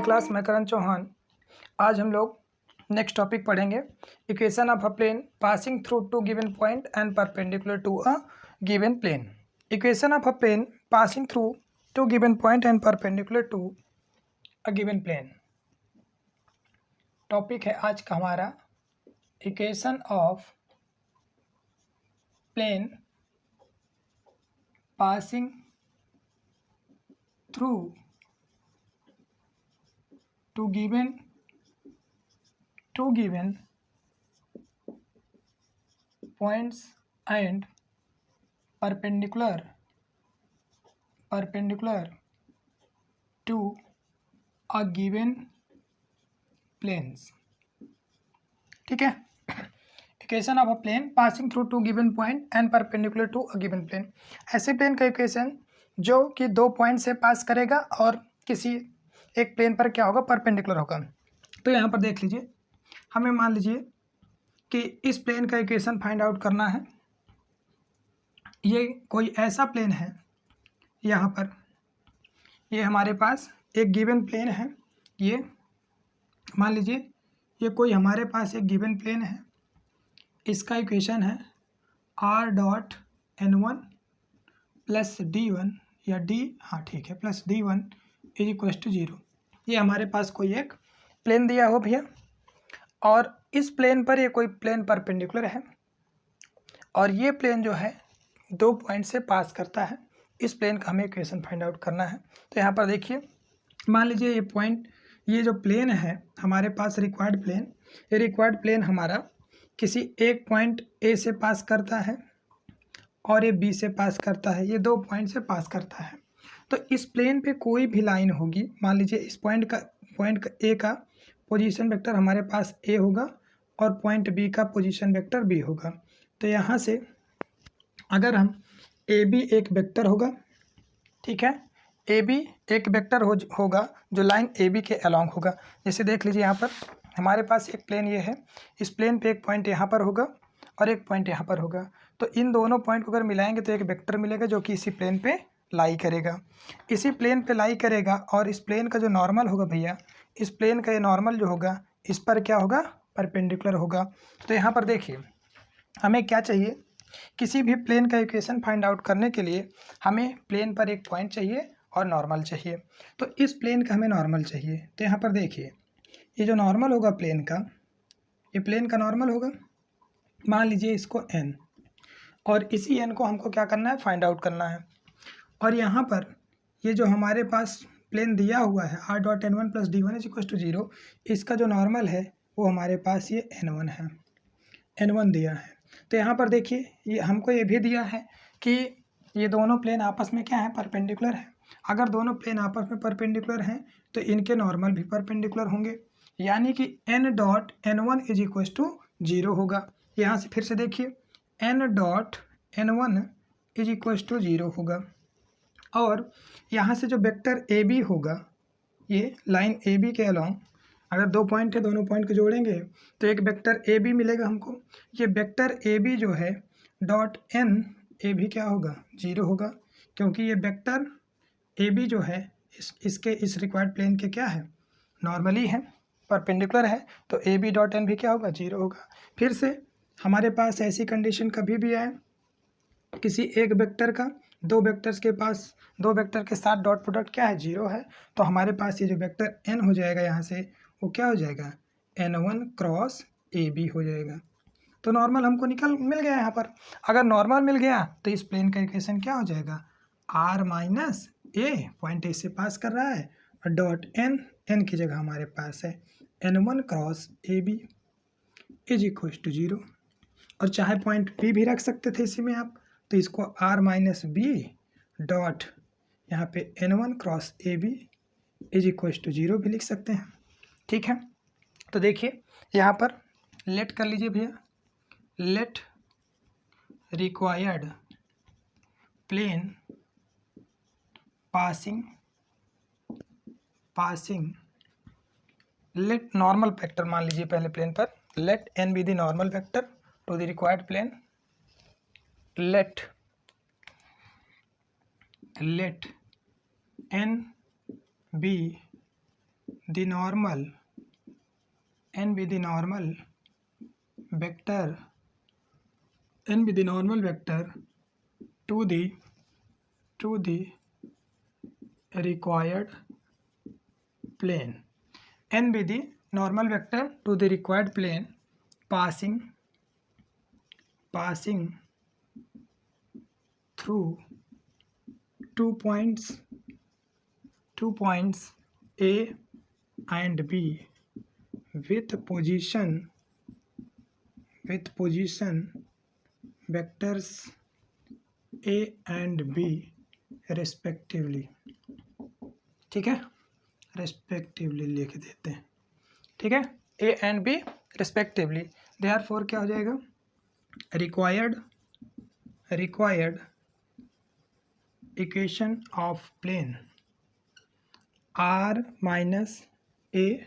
Class, मैं करण चौहान। आज हम लोग नेक्स्ट टॉपिक पढ़ेंगे, equation of a plane passing through two given point and perpendicular to a given plane. Equation of a plane passing through two given point and perpendicular to a given plane topic है आज का हमारा, equation of plane passing through two given points and perpendicular to a given planes। ठीक है, equation of a plane passing through two given point and perpendicular to a given plane. ऐसे plane का equation जो कि दो point से pass करेगा और किसी एक प्लेन पर क्या होगा, परपेंडिकुलर होगा। तो यहाँ पर देख लीजिए, हमें मान लीजिए कि इस प्लेन का इक्वेशन फाइंड आउट करना है। ये कोई ऐसा प्लेन है, यहाँ पर ये हमारे पास एक गिवन प्लेन है। ये मान लीजिए ये कोई हमारे पास एक गिवन प्लेन है। इसका इक्वेशन है r.n1 प्लस d1 या हाँ ठीक है plus d1 is equal to 0। ये हमारे पास कोई एक प्लेन दिया हो भैया, और इस प्लेन पर ये कोई प्लेन परपेंडिकुलर है और ये प्लेन जो है दो पॉइंट से पास करता है। इस प्लेन का हमें इक्वेशन फाइंड आउट करना है। तो यहाँ पर देखिए, मान लीजिए ये पॉइंट, ये जो प्लेन है हमारे पास रिक्वायर्ड प्लेन, ये रिक्वायर्ड प्लेन हमारा किसी एक पॉइंट ए से पास करता है और ये बी से पास करता है। ये दो पॉइंट से पास करता है। तो इस प्लेन पे कोई भी लाइन होगी, मान लीजिए इस पॉइंट का ए का पोजीशन वेक्टर हमारे पास ए होगा और पॉइंट बी का पोजीशन वेक्टर बी होगा। तो यहाँ से अगर हम ए बी एक वेक्टर होगा, ठीक है, ए बी एक वेक्टर होगा जो लाइन ए बी के अलॉन्ग होगा। जैसे देख लीजिए यहाँ पर हमारे पास एक प्लेन ये है, इस प्लेन पे एक पॉइंट यहाँ पर होगा और एक पॉइंट यहाँ पर होगा। तो इन दोनों पॉइंट को अगर मिलाएंगे तो एक वेक्टर मिलेगा जो कि इसी प्लेन पे लाई करेगा, इसी प्लेन पे लाई करेगा। और इस प्लेन का जो नॉर्मल होगा भैया, इस प्लेन का ये नॉर्मल जो होगा इस पर क्या होगा, परपेंडिकुलर होगा। तो यहाँ पर देखिए हमें क्या चाहिए, किसी भी प्लेन का इक्वेशन फाइंड आउट करने के लिए हमें प्लेन पर एक पॉइंट चाहिए और नॉर्मल चाहिए। तो इस प्लेन का हमें नॉर्मल चाहिए। तो यहाँ पर देखिए ये जो नॉर्मल होगा प्लेन का, ये प्लेन का नॉर्मल होगा, मान लीजिए इसको n, और इसी n को हमको क्या करना है, फाइंड आउट करना है। और यहाँ पर ये जो हमारे पास प्लेन दिया हुआ है r.n1 plus d1 is equal to 0, इसका जो नॉर्मल है वो हमारे पास ये n1 है, n1 दिया है। तो यहाँ पर देखिए ये हमको ये भी दिया है कि ये दोनों प्लेन आपस में क्या है, परपेंडिकुलर है। अगर दोनों प्लेन आपस में परपेंडिकुलर हैं तो इनके नॉर्मल भी परपेंडिकुलर होंगे, यानी कि n.n1 इज इक्वल टू 0 होगा। यहाँ से फिर से देखिए n.n1 इज इक्वल टू 0 होगा। और यहाँ से जो वेक्टर ए बी होगा, ये लाइन ए बी के अलॉन्ग अगर दो पॉइंट है, दोनों पॉइंट को जोड़ेंगे तो एक वेक्टर ए बी मिलेगा हमको। ये वेक्टर ए बी जो है डॉट एन ए भी क्या होगा, 0 होगा, क्योंकि ये वेक्टर ए बी जो है इसके इस रिक्वायर्ड प्लेन के क्या है, नॉर्मली है, परपेंडिकुलर है। तो ए बी डॉट एन भी क्या होगा, 0 होगा। फिर से हमारे पास ऐसी कंडीशन कभी भी आए, किसी एक वेक्टर का दो वेक्टर्स के पास, दो वेक्टर के साथ डॉट प्रोडक्ट क्या है, 0 है, तो हमारे पास ये जो वेक्टर n हो जाएगा यहाँ से वो क्या हो जाएगा, n1 क्रॉस ए बी हो जाएगा। तो नॉर्मल हमको मिल गया यहाँ पर। अगर नॉर्मल मिल गया तो इस प्लेन का इक्वेशन क्या हो जाएगा, r minus A, point A से पास कर रहा है, और डॉट n की जगह हमारे पास है n1 cross A B is equal to 0। और चाहे पॉइंट बी भी रख सकते थे इसी में आप, तो इसको r माइनस बी डॉट यहाँ पे n1 cross A B is equal to 0 भी लिख सकते हैं। ठीक है, तो देखिए यहाँ पर लेट कर लीजिए भैया, let required plane passing let normal vector मान लीजिए पहले प्लेन पर, let n be the normal vector to the required plane, let n be the normal vector to the required plane. n be the normal vector to the required plane passing through two points A and B with position vectors A and B respectively. ठीक है, respectively लिख देते हैं, ठीक है, A and B respectively. Therefore क्या हो जाएगा, required equation of plane R minus A,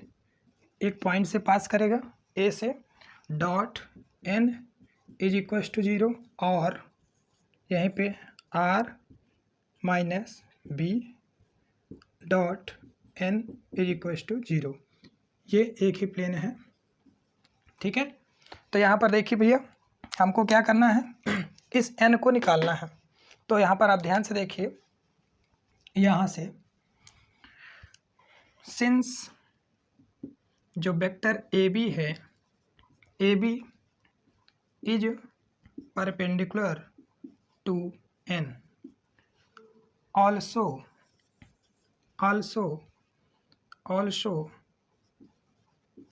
एक पॉइंट से पास करेगा A से, dot n is equal to 0 और यहीं पे R minus B dot n is equal to 0. ये एक ही प्लेन है, ठीक है. तो यहाँ पर देखिए भैया, हमको क्या करना है, इस n को निकालना है. तो यहाँ पर आप ध्यान से देखिए, यहाँ से सिंस जो वेक्टर AB है, AB is perpendicular to n, also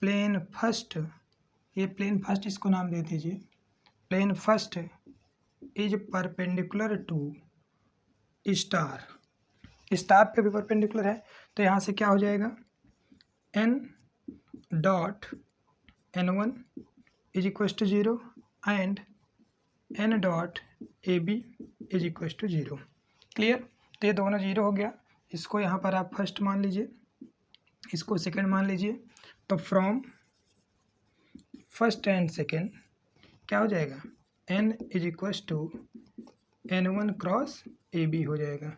plane first, ये प्लेन फर्स्ट इसको नाम दे दीजिए, plane first is perpendicular to star, star पे भी परपेंडिकुलर है. तो यहाँ से क्या हो जाएगा, n dot n1 is equal to 0 and n dot AB is equal to 0. Clear. तो ये दोनों 0 हो गया. इसको यहाँ पर आप फर्स्ट मान लीजिए, इसको सेकंड मान लीजिए. तो फ्रॉम फर्स्ट एंड सेकंड क्या हो जाएगा, n is equal to n1 cross AB हो जाएगा,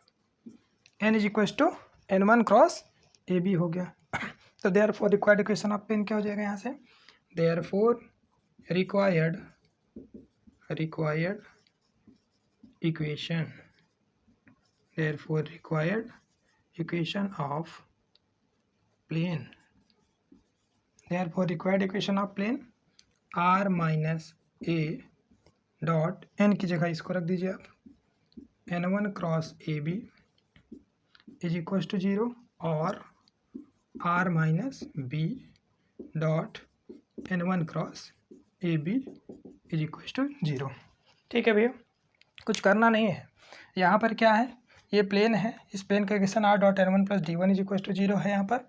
n is equal to n1 cross AB हो गया. तो therefore required equation of plane क्या हो जाएगा यहाँ से, therefore required equation of plane, R minus A dot n की जगह इसको रख दीजिए आप, n1 cross AB is equal to 0 और R minus B dot n1 cross AB is equal to 0. ठीक है भैया, कुछ करना नहीं है. यहाँ पर क्या है, ये प्लेन है, इस प्लेन का equation R dot n1 plus D1 is equal to 0 है यहाँ पर.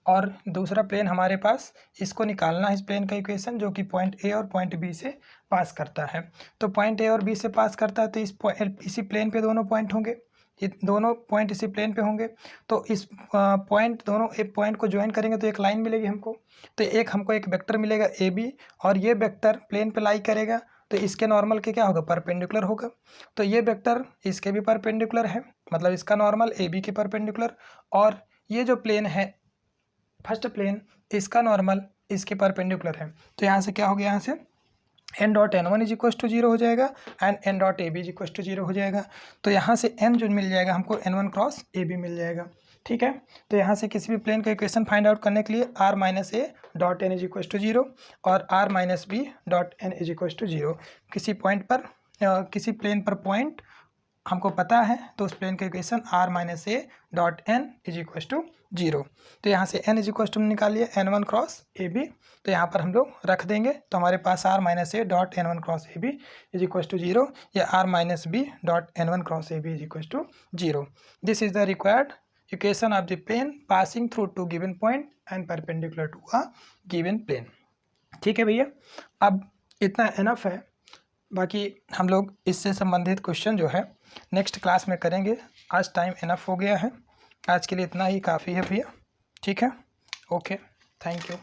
और दूसरा प्लेन हमारे पास, इसको निकालना है इस प्लेन का इक्वेशन जो कि पॉइंट A और पॉइंट B से पास करता है. तो पॉइंट A और B से पास करता है, तो इसी प्लेन पे दोनों पॉइंट होंगे, ये दोनों पॉइंट इसी प्लेन पे होंगे. तो इस पॉइंट दोनों एक पॉइंट को ज्वाइन करेंगे तो एक लाइन मिलेगी हमको. तो हमको एक वेक्टर मिलेगा AB और ये वेक्टर प्लेन पे लाई करेगा, तो इसके नॉर्मल के क्या होगा, परपेंडिकुलर होगा. तो ये वेक्टर इसके भी परपेंडिकुलर है, मतलब इसका नॉर्मल AB के परपेंडिकुलर, और ये जो प्लेन है फर्स्ट प्लेन, इसका नॉर्मल इसके परपेंडिकुलर है. तो यहाँ से क्या हो गया, यहाँ से n dot n1 is equal to 0 हो जाएगा and n dot AB is equal to 0 हो जाएगा. तो यहाँ से n जो मिल जाएगा हमको, n1 क्रॉस AB मिल जाएगा. ठीक है. तो यहाँ से किसी भी प्लेन का इक्वेशन फाइंड आउट करने के लिए R minus A dot n is equal to 0 और R minus B dot n is equal to 0, किसी पॉइंट पर किसी प्लेन पर पॉइंट हमको पता है, तो उस प्लेन का equation R minus A dot n is equal to 0. तो यहाँ से n इज इक्वल टू निकालिए n1 क्रॉस AB, तो यहाँ पर हम लोग रख देंगे. तो हमारे पास R minus A dot n1 cross AB is equal to 0 या R minus B dot n1 cross AB is equal to 0. This is the required equation of the plane passing through two given point and perpendicular to a given plane. ठीक है भैया, अब इतना enough है. बाकी हम लोग इससे संबंधित क्वेश्चन जो है नेक्स्ट क्लास में करेंगे. आज टाइम इनफ हो गया है, आज के लिए इतना ही काफ़ी है भैया. ठीक है, ओके, थैंक यू.